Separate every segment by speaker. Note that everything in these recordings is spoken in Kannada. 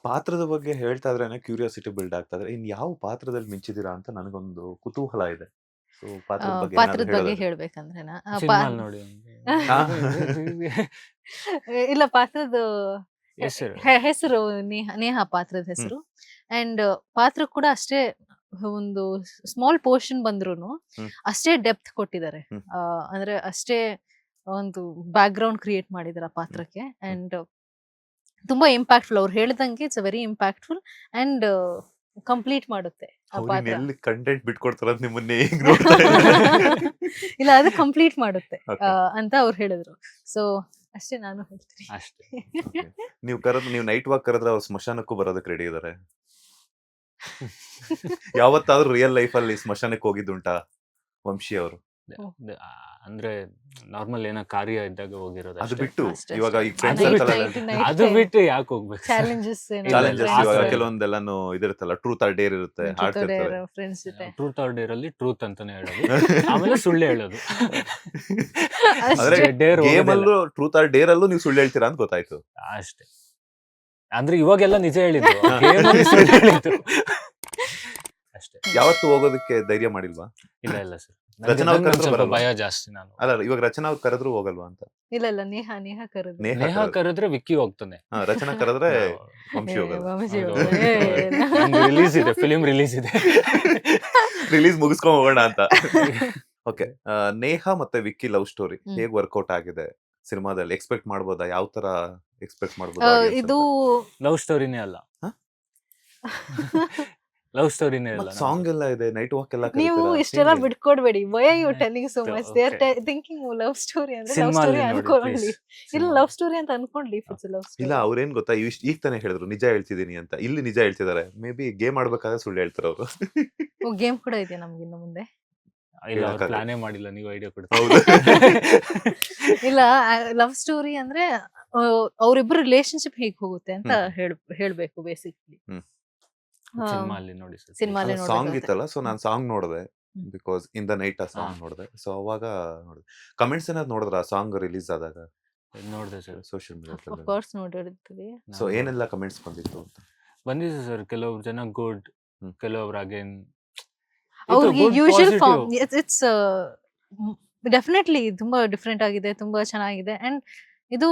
Speaker 1: ಪಾತ್ರದ ಬಗ್ಗೆ ಹೇಳ್ತಾ ಇದ್ರೇನೆ ಕ್ಯೂರಿಯಾಸಿಟಿ ಬಿಲ್ಡ್ ಆಗ್ತಾ ಇದ್ರೆ ಇನ್ ಯಾವ ಪಾತ್ರದಲ್ಲಿ ಮಿಂಚಿದೀರಾ ಅಂತ ನನಗೊಂದು ಕುತೂಹಲ ಇದೆ. ಸೊ ಪಾತ್ರದ ಬಗ್ಗೆ ಏನಾದ್ರು
Speaker 2: ಪಾತ್ರದ ಬಗ್ಗೆ
Speaker 1: ಹೇಳೋದಾದ್ರೆ
Speaker 2: ಹೇಳ್ಬೇಕಂದ್ರೆನಾ
Speaker 3: ಸಿನಿಮಾಲ್ ನೋಡಿ
Speaker 1: ಹಾ
Speaker 2: ಇಲ್ಲ ಪಾತ್ರದ
Speaker 3: ಹೆಸರು
Speaker 2: ಹೆಸರು ನೇಹಾ ಪಾತ್ರದ
Speaker 1: ಹ್ಮ್
Speaker 2: ಹೆಸರು. ಅಂಡ್ ಪಾತ್ರ ಕೂಡ ಅಷ್ಟೇ ಒಂದು ಸ್ಮಾಲ್ ಪೋರ್ಷನ್ ಬಂದ್ರೂನು
Speaker 1: ಹ್ಮ್
Speaker 2: ಅಷ್ಟೇ ಡೆಪ್ತ್ ಕೊಟ್ಟಿದ್ದಾರೆ.
Speaker 1: ಹ್ಮ್
Speaker 2: ಅಂದ್ರೆ ಅಷ್ಟೇ ಒಂದು ಬ್ಯಾಕ್ ಗ್ರೌಂಡ್ ಕ್ರಿಯೇಟ್ ಮಾಡಿದಾರೆ ಆ
Speaker 1: ಹ್ಮ್
Speaker 2: ಪಾತ್ರಕ್ಕೆ.
Speaker 1: ಹ್ಮ್
Speaker 2: ಅಂಡ್ ತುಂಬಾ ಇಂಪ್ಯಾಕ್ಟ್ಫುಲ್. ಅವ್ರು ಹೇಳ್ದಂಗೆ it's very impactful and complete ಮಾಡುತ್ತೆ ಆ
Speaker 1: ಅವ್ರಿನ್
Speaker 2: ಪಾತ್ರ.
Speaker 1: ಎಲ್ಲಿ ಕಂಟೆಂಟ್ ಬಿಟ್ಕೊಡ್ತಾರಂತ ನಿಮ್ಮನ್ನೇ ಈಗ ನೋಡ್ತಾ ಇದ್ದೀನಿ.
Speaker 2: ಇಲ್ಲ ಅದು ಕಂಪ್ಲೀಟ್ ಮಾಡುತ್ತೆ
Speaker 1: ಓಕೆ
Speaker 2: ಅಂತ ಅವ್ರು ಹೇಳಿದ್ರು. ಸೊ ಅಷ್ಟೇ ನಾನು ಹೇಳ್ತೀನಿ.
Speaker 3: ಅಷ್ಟೇ.
Speaker 1: ಓಕೆ ನೀವು ನೈಟ್ ವಾಕ್ ಕರೆದ್ರೆ ಅವ್ರು ಸ್ಮಶಾನಕ್ಕೂ ಬರೋದಕ್ಕೆ ರೆಡಿ ಇದಾರೆ. ಯಾವತ್ತಾದ್ರೂ ರಿಯಲ್ ಲೈಫ್ ಅಲ್ಲಿ ಸ್ಮಶಾನಕ್ಕೆ ಹೋಗಿದ್ದುಂಟಾ ವಂಶಿ ಅವರು?
Speaker 2: ಓ,
Speaker 3: ಅಂದ್ರೆ ನಾರ್ಮಲ್ ಏನೋ ಕಾರ್ಯ ಇದ್ದಾಗ ಹೋಗಿರೋದು
Speaker 1: ಅದು
Speaker 3: ಅಷ್ಟೇ.
Speaker 1: ಬಿಟ್ಟು
Speaker 2: ಅಷ್ಟೇ
Speaker 1: ಇವಾಗ
Speaker 2: ಅಷ್ಟೇ.
Speaker 1: ಈಗ ಫ್ರೆಂಡ್ಸ್
Speaker 3: ಅದು
Speaker 1: ಇರ್ತಾರಲ್ಲ
Speaker 2: ನೈಟ್
Speaker 3: ಅದು ಬಿಟ್ಟು ಯಾಕೆ ಹೋಗ್ಬೇಕು ಸರ್?
Speaker 2: ಚಾಲೆಂಜಸ್
Speaker 3: ಇಲ್ಲ
Speaker 1: ಚಾಲೆಂಜಸ್
Speaker 3: ಆ
Speaker 1: ಇವಾಗ
Speaker 3: ಥರ ಇಲ್ಲ.
Speaker 1: ಕೆಲವೊಂದೆಲ್ಲಾನು ಇದಿರುತ್ತಲ್ಲ ಟ್ರೂತ್ ಆರ್ ಡೇರ್ ಇರುತ್ತೆ ಆಡ್ತಿರ್ತಾರೆ.
Speaker 2: ಫ್ರೆಂಡ್ಸ್ ಜೊತೆ
Speaker 3: ಟ್ರೂತ್ ಆರ್ ಡೇರ್ ಅಲ್ಲಿ ಟ್ರೂತ್ ಅಂತಾನೆ ಹೇಳೋದು, ಆಮೇಲೆ ಸುಳ್ಳು ಹೇಳೋದು.
Speaker 1: ಅಂದ್ರೆ
Speaker 2: ಅಷ್ಟೇ.
Speaker 3: ಡೇರ್
Speaker 1: ಗೇಮ್
Speaker 3: ಹೋಗೋದಿಲ್ಲ
Speaker 1: ಅಲ್ಲೂ ಟ್ರೂತ್ ಆರ್ ಡೇರ್ ಅಲ್ಲೂ ನೀವು ಸುಳ್ಳು ಹೇಳ್ತೀರಾ ಅಂತ ಗೊತ್ತಾಯ್ತು.
Speaker 3: ಅಷ್ಟೇ. ಅಂದ್ರೆ ಇವಾಗೆಲ್ಲ ನಿಜ ಹೇಳಿದ್ದು, ಗೇಮ್ ಅಲ್ಲಿ ಸುಳ್ಳು ಹೇಳಿದ್ದು ಅಷ್ಟೇ.
Speaker 1: ಯಾವತ್ತು ಹೋಗೋದಕ್ಕೆ ಧೈರ್ಯ ಮಾಡಿಲ್ವಾ?
Speaker 3: ಇಲ್ಲ ಇಲ್ಲ ಸರ್,
Speaker 1: ರಚನಾ ಅವ್ರು ಕರೆದ್ರು
Speaker 3: ಸ್ವಲ್ಪ
Speaker 1: ಬರಲ್ವಾ?
Speaker 3: ಭಯ ಜಾಸ್ತಿ. ನಾನು
Speaker 1: ಅಲ್ಲ ಇವಾಗ ರಚನಾ ಅವ್ರು ಕರೆದ್ರು ಹೋಗಲ್ವಾ ಅಂತ.
Speaker 2: ಇಲ್ಲ ಇಲ್ಲ ನೇಹಾ ಕರೆದ್ರು.
Speaker 1: ನೇಹಾ
Speaker 3: ನೇಹಾ
Speaker 1: ಕರೆದ್ರು
Speaker 3: ಕರೆದ್ರೆ ವಿಕ್ಕಿ ಹೋಗ್ತಾನೆ.
Speaker 1: ರಚನಾ ಕರೆದ್ರೆ
Speaker 3: ನಾವು
Speaker 1: ವಂಶಿ ಹೋಗಲ್ಲ.
Speaker 2: ವಂಶಿ
Speaker 3: ಹೌದು,
Speaker 2: ಹೋಗಲ್ಲ.
Speaker 3: ನಂದು ರಿಲೀಸ್ ಇದೆ, ಫಿಲಿಂ ರಿಲೀಸ್ ಇದೆ.
Speaker 1: ರಿಲೀಸ್ ಮುಗಿಸ್ಕೊಂಡ್ ಹೋಗೋಣ ಅಂತ. ಓಕೆ, ನೇಹಾ ಮತ್ತೆ ವಿಕ್ಕಿ ಲವ್ ಸ್ಟೋರಿ
Speaker 2: ಹ್ಮ್.
Speaker 1: ಹೇಗ್ ವರ್ಕೌಟ್ ಆಗಿದೆ ಸಿನಿಮಾದಲ್ಲಿ? ಎಕ್ಸ್ಪೆಕ್ಟ್ ಮಾಡ್ಬೋದಾ? ಯಾವ ತರ ಎಕ್ಸ್ಪೆಕ್ಟ್ ಮಾಡ್ಬೋದಾ audience
Speaker 2: ಇದು
Speaker 1: ಅಂತ?
Speaker 3: ಲವ್ ಸ್ಟೋರಿನೇ ಅಲ್ಲ,
Speaker 1: ಹ?
Speaker 3: ಲವ್ ಸ್ಟೋರಿನೇ ಅಲ್ಲ.
Speaker 1: ಮತ್ತ್ ಸಾಂಗ್ ಎಲ್ಲ ಇದೆ, ನೈಟ್ ವಾಕ್ ಎಲ್ಲ
Speaker 2: ನೀವು
Speaker 1: ಕರೀತೀರಾ,
Speaker 2: ಇಷ್ಟೆಲ್ಲ
Speaker 1: ಹೇಗೆ?
Speaker 2: ಬಿಟ್ಕೊಡ್ಬೇಡಿ. Why are you telling so much? They are
Speaker 3: Okay.
Speaker 2: Thinking love story ಅಂದ್ರೆ ಲವ್
Speaker 3: ಸಿನಿಮಾ
Speaker 2: ಸ್ಟೋರಿ
Speaker 3: ನೋಡಿ
Speaker 2: ಅನ್ಕೊಳ್ಳಿ.
Speaker 3: ಪ್ಲೀಸ್.
Speaker 2: ಇಲ್ಲ
Speaker 3: ಸಿನಿಮಾ
Speaker 2: ಲವ್ ಸ್ಟೋರಿ ಅಂತ ಅನ್ಕೊಳ್ಳಿ. ಇಫ್ ಇಟ್ಸ್ ಲವ್
Speaker 1: ಇಲ್ಲ
Speaker 2: ಸ್ಟೋರಿ.
Speaker 1: ಅವ್ರೇನ್ ಗೊತ್ತಾ, ಈಗ ತಾನೇ ಹೇಳಿದ್ರು ನಿಜ ಹೇಳ್ತಿದೀನಿ ಅಂತ. ಇಲ್ಲಿ ನಿಜ ಹೇಳ್ತಿದಾರೆ. ಮೇ ಬಿ ಗೇಮ್ ಆಡ್ಬೇಕಾದ್ರೆ ಸುಳ್ಳು ಹೇಳ್ತಾರೆ ಅವರು.
Speaker 2: ಗೇಮ್ ಕೂಡ ಇದೆಯಾ ನಮ್ಗೆ ಇನ್ನು ಮುಂದೆ?
Speaker 3: ಇಲ್ಲ, ಅವ್ರು
Speaker 1: ಹೇಳಕ್ಕಾಗಲ್ಲ.
Speaker 3: ಪ್ಲಾನೇ ಮಾಡಿಲ್ಲ, ನೀವು ಐಡಿಯಾ ಕೊಡ್ತೀವಿ.
Speaker 1: ಹೌದು.
Speaker 2: ಇಲ್ಲ ಲವ್ ಸ್ಟೋರಿ ಅಂದ್ರೆ ಅವರಿಬ್ಬರು ರಿಲೇಶನ್ಶಿಪ್ ಹೇಗ್ ಹೋಗುತ್ತೆ ಅಂತ ಹೇಳ್ಬೇಕು ಬೇಸಿಕ್ಲಿ.
Speaker 1: ಹ್ಮ್.
Speaker 3: ಸಿನಿಮಾ ಅಲ್ಲಿ ನೋಡಿ ಸರ್.
Speaker 2: ಸಿನಿಮಾಲೇ
Speaker 1: ಸಾಂಗ್
Speaker 2: ನೋಡ್ಬೇಕಾಗುತ್ತೆ.
Speaker 1: ಇತ್ತಲ್ಲ, ಸೊ ನಾನ್ ಸಾಂಗ್ ನೋಡಿದೆ.
Speaker 2: ಹ್ಮ್.
Speaker 1: ಬಿಕಾಸ್ ಇನ್ ದ ನೈಟ್ ಆ ಸಾಂಗ್ ನೋಡಿದೆ. ಸೊ ಅವಾಗ ನೋಡಿದೆ. ಕಮೆಂಟ್ಸ್ ಏನಾದ್ರು ನೋಡಿದ್ರ ಆ ಸಾಂಗ್ ರಿಲೀಸ್ ಆದಾಗ
Speaker 3: ನೋಡಿದೆ ಸರ್.
Speaker 1: ಸೋಷಿಯಲ್
Speaker 2: ಆಫ್
Speaker 1: ಮೀಡಿಯಾದಲ್ಲಿ?
Speaker 2: ಕೋರ್ಸ್ ನೋಡಿರ್ತೀವಿ.
Speaker 1: ಸೊ ಏನೆಲ್ಲ ಕಮೆಂಟ್ಸ್ ಬಂದಿತ್ತು ಅಂತ?
Speaker 3: ಬಂದಿದೆ ಸರ್, ಕೆಲವೊಬ್ರು ಜನ ಗುಡ್,
Speaker 1: ಹ್ಮ್.
Speaker 3: ಕೆಲವೊಬ್ರು ಅಗೇನ್
Speaker 2: ಅವ್ರಿಗೆ ಯೂಶುವಲ್ ಫಾರ್ಮ್ ಇಟ್ಸ್ ಡೆಫಿನೆಟ್ಲಿ ತುಂಬಾ ಡಿಫ್ರೆಂಟ್ ಆಗಿದೆ, ತುಂಬಾ ಚೆನ್ನಾಗಿದೆ. ಅಂಡ್ ಇದು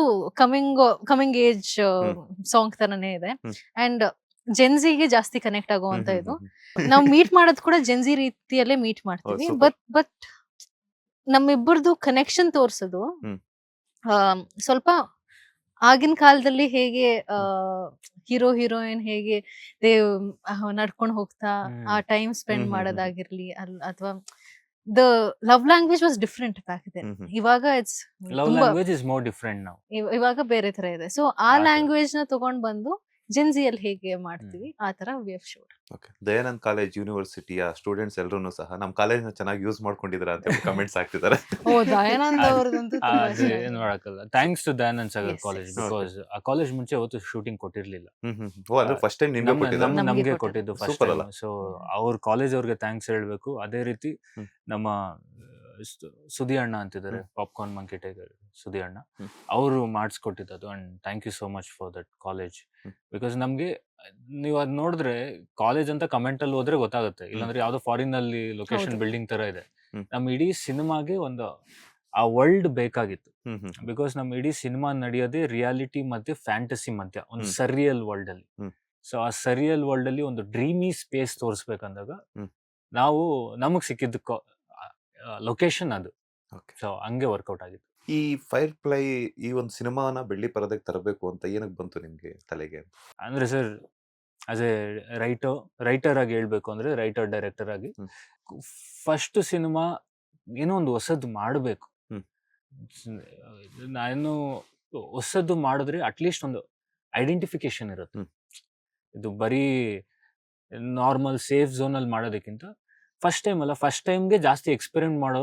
Speaker 2: ಕಮಿಂಗ್ ಏಜ್ ಸಾಂಗ್ ತರನೇ ಇದೆ.
Speaker 1: ಹ್ಮ್.
Speaker 2: ಅಂಡ್ ಜೆನ್ಸಿಗೆ ಜಾಸ್ತಿ ಕನೆಕ್ಟ್ ಆಗುವಂತ ಇದು. ನಾವು ಮೀಟ್ ಮಾಡೋದು ಕೂಡ ಜೆನ್ಸಿ ರೀತಿಯಲ್ಲೇ ಮೀಟ್ ಮಾಡ್ತೀವಿ.
Speaker 1: super.
Speaker 2: ಬಟ್ ನಮ್ಮಿಬ್ಬರದು ಕನೆಕ್ಷನ್ ತೋರ್ಸೋದು
Speaker 1: ಹ್ಮ್.
Speaker 2: ಸ್ವಲ್ಪ ಆಗಿನ ಕಾಲದಲ್ಲಿ ಹೇಗೆ ಹೀರೋ ಹೀರೋಯಿನ್ ಹೇಗೆ ನಡ್ಕೊಂಡು ಹೋಗ್ತಾ ಆ ಟೈಮ್ ಸ್ಪೆಂಡ್ ಮಾಡೋದಾಗಿರ್ಲಿ ಅಥವಾ the love language was different back then. ಇವಾಗ ಇಟ್ಸ್
Speaker 3: ಲವ್
Speaker 2: ತುಂಬಾ
Speaker 3: ಲ್ಯಾಂಗ್ವೇಜ್ ಇಸ್ ಮೋರ್ ಡಿಫ್ರೆಂಟ್ ನಾವು.
Speaker 2: ಇವಾಗ ಬೇರೆ ತರ ಇದೆ. ಸೊ ಆ
Speaker 3: ಆ ತರ.
Speaker 2: ಲ್ಯಾಂಗ್ವೇಜ್ ನ ತಗೊಂಡ್ ಬಂದು ಜೆನ್ಸಿಯಲ್ಲಿ ಹೇಗೆ ಮಾಡ್ತೀವಿ ಆ ತರ we have showed.
Speaker 1: Okay, Dayanand college ಯೂನಿವರ್ಸಿಟಿಯ ಸ್ಟೂಡೆಂಟ್ಸ್ ಎಲ್ಲರೂ ಸಹ ನಮ್ಮ ಕಾಲೇಜ್ನ ಚೆನ್ನಾಗಿ ಯೂಸ್ ಮಾಡ್ಕೊಂಡಿದ್ದಾರೆ ಅಂತ ಕಮೆಂಟ್ಸ್ ಹಾಕ್ತಿದ್ದಾರೆ.
Speaker 2: ಓ ದಯಾನಂದ್ ಅವ್ರದಂತೂ ತುಂಬಾ
Speaker 3: ಅದು ಏನ್
Speaker 2: ಚೆನ್ನಾಗಿದೆ.
Speaker 3: ಮಾಡಕ್ಕಲ್ಲ. Thanks to Dayanand Sagar
Speaker 2: Yes,
Speaker 3: college,
Speaker 2: yes.
Speaker 3: Because ಆ ಕಾಲೇಜ್ ಮುಂಚೆ ಯಾವತ್ತು ಶೂಟಿಂಗ್ ಕೊಟ್ಟಿರ್ಲಿಲ್ಲ.
Speaker 1: ಓ ಅಂದ್ರೆ ಫಸ್ಟ್ ಟೈಮ್ ನಿಮ್ಗೆ ಕೊಟ್ಟಿದ್ದಾರೆ?
Speaker 2: ನಮ್ಗೆ
Speaker 3: ನಮ್ಗೆ
Speaker 2: ಕೊಟ್ಟಿದ್ದು.
Speaker 3: ಕೊಟ್ಟಿದ್ದು ಫಸ್ಟ್
Speaker 1: Super
Speaker 3: ಟೈಮ್.
Speaker 1: ಅಲ್ಲ?
Speaker 3: ಸೊ ಅವ್ರ ಕಾಲೇಜ್ ಅವ್ರಿಗೆ ಥ್ಯಾಂಕ್ಸ್ ಹೇಳ್ಬೇಕು. ಅದೇ ರೀತಿ
Speaker 1: ಹ್ಮ್.
Speaker 3: ನಮ್ಮ ಸುದಿ ಅಣ್ಣ ಅಂತಿದ್ದಾರೆ, ಪಾಪ್ಕಾರ್ನ್ ಮಂಕಿ ಟೈಗರ್ ಸುದಿ ಅಣ್ಣ,
Speaker 1: ಹ್ಮ್.
Speaker 3: ಅವರು ಮಾಡಿಸ್ಕೊಟ್ಟಿದ್ದು. And thank you so much for that college. Because ನಮ್ಗೆ ನೀವು ಅದ್ ನೋಡಿದ್ರೆ ಕಾಲೇಜ್ ಅಂತ ಕಮೆಂಟ್ ಅಲ್ಲಿ ಹೋದ್ರೆ ಗೊತ್ತಾಗುತ್ತೆ. ಇಲ್ಲಾಂದ್ರೆ ಯಾವ್ದೋ ಫಾರಿನ್ ಅಲ್ಲಿ ಲೊಕೇಶನ್
Speaker 2: ಹೌದು.
Speaker 3: ಬಿಲ್ಡಿಂಗ್ ತರ ಇದೆ.
Speaker 1: ಹ್ಮ್.
Speaker 3: ನಮ್ ಇಡೀ ಸಿನಿಮಾಗೆ ಒಂದು ಆ ವರ್ಲ್ಡ್ ಬೇಕಾಗಿತ್ತು.
Speaker 1: ಹ್ಮ್ ಹ್ಮ್
Speaker 3: ಬಿಕಾಸ್ ನಮ್ ಇಡೀ ಸಿನಿಮಾ ನಡೆಯೋದೇ ರಿಯಾಲಿಟಿ ಮತ್ತೆ ಫ್ಯಾಂಟಸಿ ಮಧ್ಯ ಒಂದು
Speaker 1: ಹ್ಮ್.
Speaker 3: ಸರಿಯಲ್ ವರ್ಲ್ಡ್ ಅಲ್ಲಿ.
Speaker 1: ಹ್ಮ್.
Speaker 3: ಸೊ ಆ ಸರಿಯಲ್ ವರ್ಲ್ಡ್ ಅಲ್ಲಿ ಒಂದು ಡ್ರೀಮಿ ಸ್ಪೇಸ್ ತೋರಿಸ್ಬೇಕಂದಾಗ
Speaker 1: ಹ್ಮ್.
Speaker 3: ನಾವು ನಮಗ್ ಸಿಕ್ಕಿದ್ದು ಲೊಕೇಶನ್ ಅದು.
Speaker 1: ಓಕೆ.
Speaker 3: ಸೊ ಹಂಗೆ ವರ್ಕೌಟ್ ಆಗಿತ್ತು.
Speaker 1: ಈ ಫೈರ್ ಪ್ಲೈ ಈ ಒಂದು ಸಿನಿಮಾನ ಬೆಳ್ಳಿ ಪರದೆಗೆ ತರಬೇಕು ಅಂತ ಏನಕ್ಕೆ ಬಂತು ನಿಮ್ಗೆ ತಲೆಗೆ?
Speaker 3: ಅಂದ್ರೆ ಸರ್, ಆಸ್ ಎ ರೈಟರ್ ಆಗಿ ಹೇಳ್ಬೇಕು ಅಂದ್ರೆ, ರೈಟರ್ ಡೈರೆಕ್ಟರ್ ಆಗಿ
Speaker 1: ಹ್ಮ್.
Speaker 3: ಫಸ್ಟ್ ಸಿನಿಮಾ ಏನೋ ಒಂದು ಹೊಸದು ಮಾಡಬೇಕು.
Speaker 1: ಹ್ಮ್.
Speaker 3: ನಾನು ಹೊಸದು ಮಾಡಿದ್ರೆ ಅಟ್ಲೀಸ್ಟ್ ಒಂದು ಐಡೆಂಟಿಫಿಕೇಶನ್ ಇರುತ್ತೆ.
Speaker 1: ಹ್ಮ್.
Speaker 3: ಇದು ಬರೀ ನಾರ್ಮಲ್ ಸೇಫ್ ಝೋನ್ ಅಲ್ಲಿ ಮಾಡೋದಕ್ಕಿಂತ ಫಸ್ಟ್ ಟೈಮ್ ಅಲ್ಲ, ಫಸ್ಟ್ ಟೈಮ್ಗೆ ಜಾಸ್ತಿ ಎಕ್ಸ್ಪೆರಿಮೆಂಟ್ ಮಾಡೋ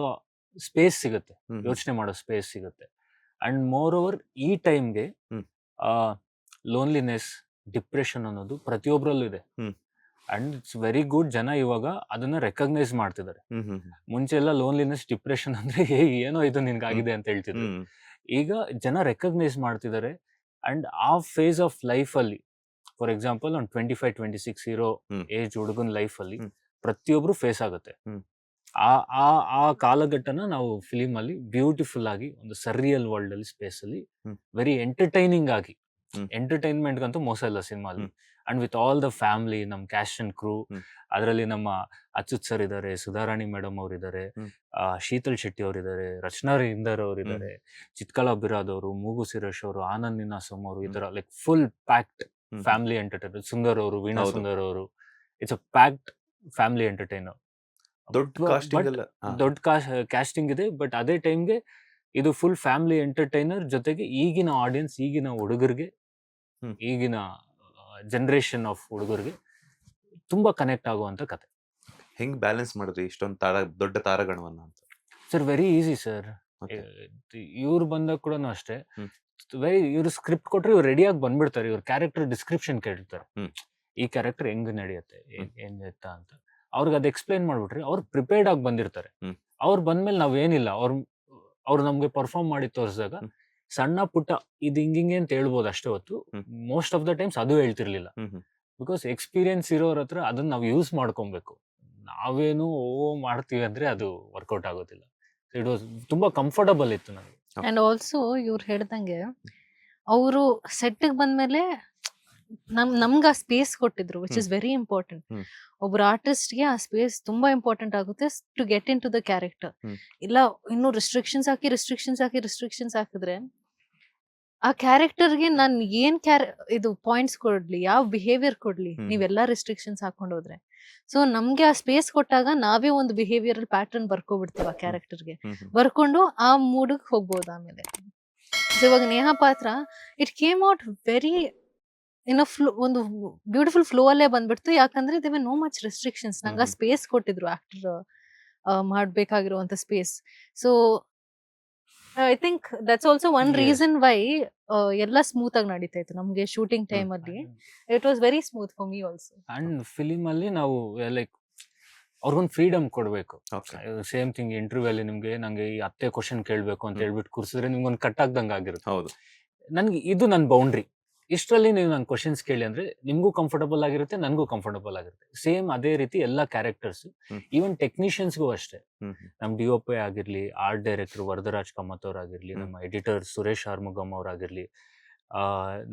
Speaker 3: ಸ್ಪೇಸ್ ಸಿಗುತ್ತೆ, ಯೋಚನೆ ಮಾಡೋ ಸ್ಪೇಸ್ ಸಿಗುತ್ತೆ. ಅಂಡ್ ಮೋರ್ ಓವರ್ ಈ ಟೈಮ್ಗೆ
Speaker 1: ಹ್ಮ್.
Speaker 3: ಲೋನ್ಲಿನೆಸ್, ಡಿಪ್ರೆಷನ್ ಅನ್ನೋದು ಪ್ರತಿಯೊಬ್ಬರಲ್ಲೂ ಇದೆ.
Speaker 1: ಹ್ಮ್.
Speaker 3: ಅಂಡ್ ಇಟ್ಸ್ ವೆರಿ ಗುಡ್, ಜನ ಇವಾಗ ಅದನ್ನ ರೆಕಗ್ನೈಸ್ ಮಾಡ್ತಿದ್ದಾರೆ. ಮುಂಚೆ ಎಲ್ಲ ಲೋನ್ಲಿನೆಸ್, ಡಿಪ್ರೆಷನ್ ಅಂದ್ರೆ ಏನೋ ಇದು ನಿನ್ಗಾಗಿದೆ ಅಂತ ಹೇಳ್ತಿದ್ರು. ಈಗ ಜನ ರೆಕಗ್ನೈಸ್ ಮಾಡ್ತಿದ್ದಾರೆ. ಅಂಡ್ ಆ ಫೇಸ್ ಆಫ್ ಲೈಫ್ ಅಲ್ಲಿ ಫಾರ್ ಎಕ್ಸಾಂಪಲ್ ಒಂದು 25-26 ಇರೋ
Speaker 1: ಹ್ಮ್.
Speaker 3: ಏಜ್ ಹುಡುಗನ ಲೈಫ್ ಅಲ್ಲಿ
Speaker 1: ಹ್ಮ್.
Speaker 3: ಪ್ರತಿಯೊಬ್ರು ಫೇಸ್ ಆಗುತ್ತೆ.
Speaker 1: ಹ್ಮ್.
Speaker 3: ಆ ಕಾಲಘಟ್ಟನ ನಾವು ಫಿಲಿಮ್ ಅಲ್ಲಿ ಬ್ಯೂಟಿಫುಲ್ ಆಗಿ ಒಂದು ಸರ್ರಿಯಲ್ ವರ್ಲ್ಡ್ ಅಲ್ಲಿ ಸ್ಪೇಸ್ ಅಲ್ಲಿ
Speaker 1: ಹ್ಮ್.
Speaker 3: ವೆರಿ ಎಂಟರ್ಟೈನಿಂಗ್ ಆಗಿ,
Speaker 1: ಹ್ಮ್.
Speaker 3: ಎಂಟರ್ಟೈನ್ಮೆಂಟ್ ಗಂತೂ ಮೋಸ ಇಲ್ಲ ಸಿನಿಮಾ ಅಲ್ಲಿ.
Speaker 1: Hmm.
Speaker 3: And with all the family, ನಮ್ ಕ್ಯಾಸ್ಟ್ ಅಂಡ್ ಕ್ರೂ,
Speaker 1: ಹ್ಮ್.
Speaker 3: ಅದರಲ್ಲಿ ನಮ್ಮ ಅಚ್ಯುತ್ ಸರ್ ಇದ್ದಾರೆ, ಸುಧಾರಾಣಿ ಮೇಡಮ್ ಅವರಿದ್ದಾರೆ,
Speaker 1: ಹ್ಮ್.
Speaker 3: ಶೀತಲ್ ಶೆಟ್ಟಿ ಅವರಿದ್ದಾರೆ, ರಚನಾ ಇಂದರ್ ಅವರಿದ್ದಾರೆ, ಚಿತ್ಕಲಾ ಬಿರಾದ್ ಅವರು, ಮೂಗು ಸುರೇಶ್ ಅವರು, ಆನಂದ್ ನಿನಾಸಮ್ ಅವರು, ಈ ತರ like full packed
Speaker 1: hmm.
Speaker 3: Family entertainer. Sundar ಅವರು, ವೀಣಾ
Speaker 1: ಹೌದು.
Speaker 3: ಸುಂದರ್ ಅವರು, it's a packed family entertainer.
Speaker 1: ದೊಡ್ಡ ಕಾಸ್ಟಿಂಗ್ ಎಲ್ಲ
Speaker 3: ದೊಡ್ಡ ಕ್ಯಾಸ್ಟಿಂಗ್ ಇದೆ, ಬಟ್ ಅದೇ ಟೈಮ್ಗೆ ಇದು ಫುಲ್ ಫ್ಯಾಮಿಲಿ ಎಂಟರ್ಟೈನರ್ ಜೊತೆಗೆ ಈಗಿನ ಆಡಿಯನ್ಸ್, ಈಗಿನ ಹುಡುಗರಿಗೆ,
Speaker 1: ಹ್ಮ್.
Speaker 3: ಈಗಿನ ಜನರೇಷನ್ ಆಫ್ ಹುಡುಗರಿಗೆ ತುಂಬಾ ಕನೆಕ್ಟ್ ಆಗುವಂತ ಕತೆ.
Speaker 1: ಹೆಂಗ್ ಬ್ಯಾಲೆನ್ಸ್ ಮಾಡಿದ್ರಿ ಇಷ್ಟೊಂದು ದೊಡ್ಡ ತಾರಾಗಣವನ್ನ ಅಂತ?
Speaker 3: Sir very easy sir.
Speaker 1: Okay.
Speaker 3: ಇವ್ರು ಬಂದಾಗ ಕೂಡ ಅಷ್ಟೇ,
Speaker 1: ಹ್ಮ್.
Speaker 3: ಇವ್ರು ಸ್ಕ್ರಿಪ್ಟ್ ಕೊಟ್ರೆ ಇವ್ರು ರೆಡಿಯಾಗಿ ಬಂದ್ಬಿಡ್ತಾರೆ. ಇವ್ರ ಕ್ಯಾರೆಕ್ಟರ್ ಡಿಸ್ಕ್ರಿಪ್ಷನ್ ಕೇಳ್ತಾರೆ,
Speaker 1: ಹ್ಮ್.
Speaker 3: ಈ ಕ್ಯಾರೆಕ್ಟರ್ ಹೆಂಗ್ ನಡೆಯುತ್ತೆ, ಏನ್ ಎತ್ತ ಅಂತ. ಅವ್ರಿಗೆ ಅದು ಎಕ್ಸ್ಪ್ಲೈನ್ ಮಾಡ್ಬಿಟ್ರಿ, ಅವ್ರು ಪ್ರಿಪೇರ್ಡ್ ಆಗಿ ಬಂದಿರ್ತಾರೆ.
Speaker 1: ಹ್ಮ್.
Speaker 3: ಅವ್ರು ಬಂದ್ಮೇಲೆ ನಾವೇನಿಲ್ಲ, ಅವ್ರು ನಮ್ಗೆ ಪರ್ಫಾರ್ಮ್ ಮಾಡಿ ತೋರಿಸಿದಾಗ
Speaker 1: ಹ್ಮ್.
Speaker 3: ಸಣ್ಣ ಪುಟ್ಟ ಇದು ಹಿಂಗಿಂಗೆ ಅಂತ ಹೇಳ್ಬೋದು ಅಷ್ಟೇ ಹೊತ್ತು.
Speaker 1: ಹ್ಮ್.
Speaker 3: ಮೋಸ್ಟ್ ಆಫ್ ದ ಟೈಮ್ಸ್ ಅದು ಹೇಳ್ತಿರ್ಲಿಲ್ಲ. ಬಿಕಾಸ್ ಎಕ್ಸ್ಪೀರಿಯನ್ಸ್ ಇರೋರ ಹತ್ರ ಅದನ್ನ ನಾವು ಯೂಸ್ ಮಾಡ್ಕೊಬೇಕು. ನಾವೇನು ಮಾಡ್ತೀವಿ ಅಂದ್ರೆ ಅದು ವರ್ಕೌಟ್ ಆಗೋದಿಲ್ಲ. ಇಟ್ ವಾಸ್ ತುಂಬಾ ಕಂಫರ್ಟಬಲ್ ಇತ್ತು ನನಗೆ.
Speaker 2: ಅಂಡ್ ಆಲ್ಸೋ ಇವ್ರು ಹೇಳ್ದಂಗೆ ಅವರು ಸೆಟ್ಗೆ ಬಂದ್ಮೇಲೆ ನಮ್ಗೆ ಆ ಸ್ಪೇಸ್ ಕೊಟ್ಟಿದ್ರು, which is very important.
Speaker 1: Hmm.
Speaker 2: ಒಬ್ರು ಆರ್ಟಿಸ್ಟ್ಗೆ ಆ ಸ್ಪೇಸ್ ತುಂಬಾ ಇಂಪಾರ್ಟೆಂಟ್ ಆಗುತ್ತೆ to get into the character.
Speaker 1: Hmm.
Speaker 2: ಇಲ್ಲ ಇನ್ನು ರಿಸ್ಟ್ರಿಕ್ಷನ್ಸ್ ಹಾಕಿದ್ರೆ ಆ ಕ್ಯಾರೆಕ್ಟರ್ಗೆ ನಾನು ಏನ್ ಇದು ಪಾಯಿಂಟ್ಸ್ ಕೊಡ್ಲಿ, ಯಾವ ಬಿಹೇವಿಯರ್ ಕೊಡ್ಲಿ,
Speaker 1: ಹ್ಮ್.
Speaker 2: ನೀವೆಲ್ಲಾ ರಿಸ್ಟ್ರಿಕ್ಷನ್ಸ್ ಹಾಕೊಂಡು ಹೋದ್ರೆ. ಸೊ ನಮ್ಗೆ ಆ ಸ್ಪೇಸ್ ಕೊಟ್ಟಾಗ ನಾವೇ ಒಂದು ಬಿಹೇವಿಯರಲ್ ಪ್ಯಾಟರ್ನ್ ಬರ್ಕೊಬಿಡ್ತೀವಿ ಆ ಕ್ಯಾರೆಕ್ಟರ್ಗೆ. ಬರ್ಕೊಂಡು ಆ ಮೂಡಿಗೆ ಹೋಗ್ಬೋದು ಆಮೇಲೆ. ಸೊ ಇವಾಗ ನೇಹಾ ಪಾತ್ರ it came out very in flow, ಒಂದು ಬ್ಯೂಟಿಫುಲ್ ಫ್ಲೋ ಅಲ್ಲೇ ಬಂದ್ಬಿಡ್ತು. ಯಾಕಂದ್ರೆ ದೇ ನೋ ಮಚ್ ರೆಸ್ಟ್ರಿಕ್ಷನ್ಸ್. ನಂಗೆ ಆ ಸ್ಪೇಸ್ ಕೊಟ್ಟಿದ್ರು ಆಕ್ಟರ್ ಮಾಡ್ಬೇಕಾಗಿರುವಂತ space. So I think that's also one
Speaker 3: Yes.
Speaker 2: Reason why ಎಲ್ಲ ಸ್ಮೂತ್ ಆಗಿ ನಡೀತಾ ಇತ್ತು ನಮ್ಗೆ ಶೂಟಿಂಗ್ ಟೈಮ್ ಅಲ್ಲಿ. It was very smooth for me also.
Speaker 3: And film ಅಲ್ಲಿ ನಾವು ಲೈಕ್ ಅವ್ರಿಗೊಂದು ಫ್ರೀಡಮ್ ಕೊಡ್ಬೇಕು.
Speaker 1: Okay.
Speaker 3: ಸೇಮ್ ಥಿಂಗ್ ಇಂಟರ್ವ್ಯೂ ಅಲ್ಲಿ ನಿಮ್ಗೆ ನಂಗೆ ಈ 10 ಕ್ವಶನ್ ಕೇಳ್ಬೇಕು ಅಂತ ಹೇಳ್ಬಿಟ್ಟು ಕೂರ್ಸಿದ್ರೆ ನಿಮ್ಗೆ ಒಂದು ಕಟ್ ಆಗ್ದಂಗೆ ಆಗಿರುತ್ತೆ.
Speaker 1: ಹೌದು.
Speaker 3: ನನ್ಗೆ ಇದು ನನ್ನ ಬೌಂಡ್ರಿ. ಇಷ್ಟರಲ್ಲಿ ನೀವು ನನ್ನ ಕ್ವಶನ್ಸ್ ಕೇಳಿ ಅಂದ್ರೆ ನಿಮ್ಗೂ ಕಂಫರ್ಟಬಲ್ ಆಗಿರುತ್ತೆ, ನನ್ಗೂ ಕಂಫರ್ಟಬಲ್ ಆಗಿರುತ್ತೆ. ಸೇಮ್ ಅದೇ ರೀತಿ ಎಲ್ಲಾ ಕ್ಯಾರೆಕ್ಟರ್ಸ್,
Speaker 1: ಹ್ಮ್.
Speaker 3: ಈವನ್ ಟೆಕ್ನಿಷಿಯನ್ಸ್ಗೂ ಅಷ್ಟೇ.
Speaker 1: ಹ್ಮ್.
Speaker 3: ನಮ್ DOP ಆಗಿರ್ಲಿ, ಆರ್ಟ್ ಡೈರೆಕ್ಟರ್ ವರದರಾಜ್ ಕಮತ್ ಅವ್ರಾಗಿರ್ಲಿ,
Speaker 1: ಹ್ಮ್.
Speaker 3: ನಮ್ಮ ಎಡಿಟರ್ ಸುರೇಶ್ ಆರ್ಮುಗಮ್ ಅವ್ರಾಗಿರ್ಲಿ,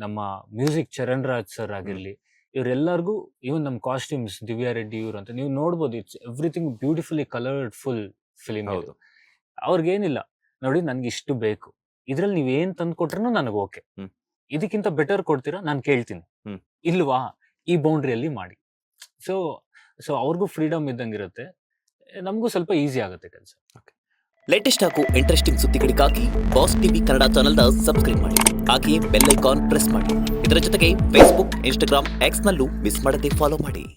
Speaker 3: ನಮ್ಮ ಮ್ಯೂಸಿಕ್ ಚರಣ್ ರಾಜ್ ಸರ್ ಆಗಿರ್ಲಿ, ಇವರೆಲ್ಲರಿಗೂ, ಇವನ್ ನಮ್ಮ ಕಾಸ್ಟ್ಯೂಮ್ಸ್ ದಿವ್ಯಾ ರೆಡ್ಡಿ ಇವ್ರು ಅಂತ ನೀವು ನೋಡ್ಬೋದು. It's everything beautifully coloured full film.
Speaker 1: ಹೌದು.
Speaker 3: ಅವ್ರಿಗೇನಿಲ್ಲ, ನೋಡಿ ನನ್ಗೆ ಇಷ್ಟು ಬೇಕು, ಇದ್ರಲ್ಲಿ ನೀವೇನ್ ತಂದು ಕೊಟ್ರು ನನಗೆ ಓಕೆ,
Speaker 1: ಹ್ಮ್.
Speaker 3: ಇದಕ್ಕಿಂತ ಬೆಟರ್ ಕೊಡ್ತೀರಾ ನಾನು ಕೇಳ್ತೀನಿ,
Speaker 1: ಹ್ಮ್.
Speaker 3: ಇಲ್ವಾ ಈ ಬೌಂಡ್ರಿಯಲ್ಲಿ ಮಾಡಿ. ಸೊ ಅವ್ರಿಗೂ ಫ್ರೀಡಮ್ ಇದ್ದಂಗಿರುತ್ತೆ, ನಮಗೂ ಸ್ವಲ್ಪ ಈಸಿ ಆಗುತ್ತೆ ಕೆಲಸ.
Speaker 4: ಲೇಟೆಸ್ಟ್ ಹಾಗೂ ಇಂಟ್ರೆಸ್ಟಿಂಗ್ ಸುದ್ದಿಗಳಿಗಾಗಿ ಬಾಸ್ ಟಿವಿ ಕನ್ನಡ ಚಾನೆಲ್ನ ಸಬ್ಸ್ಕ್ರೈಬ್ ಮಾಡಿ. ಹಾಗೆಯೇ ಬೆಲ್ ಐಕಾನ್ ಪ್ರೆಸ್ ಮಾಡಿ. ಇದರ ಜೊತೆಗೆ ಫೇಸ್ಬುಕ್, ಇನ್ಸ್ಟಾಗ್ರಾಮ್, ಎಕ್ಸ್ನಲ್ಲೂ ಮಿಸ್ ಮಾಡದೆ ಫಾಲೋ ಮಾಡಿ.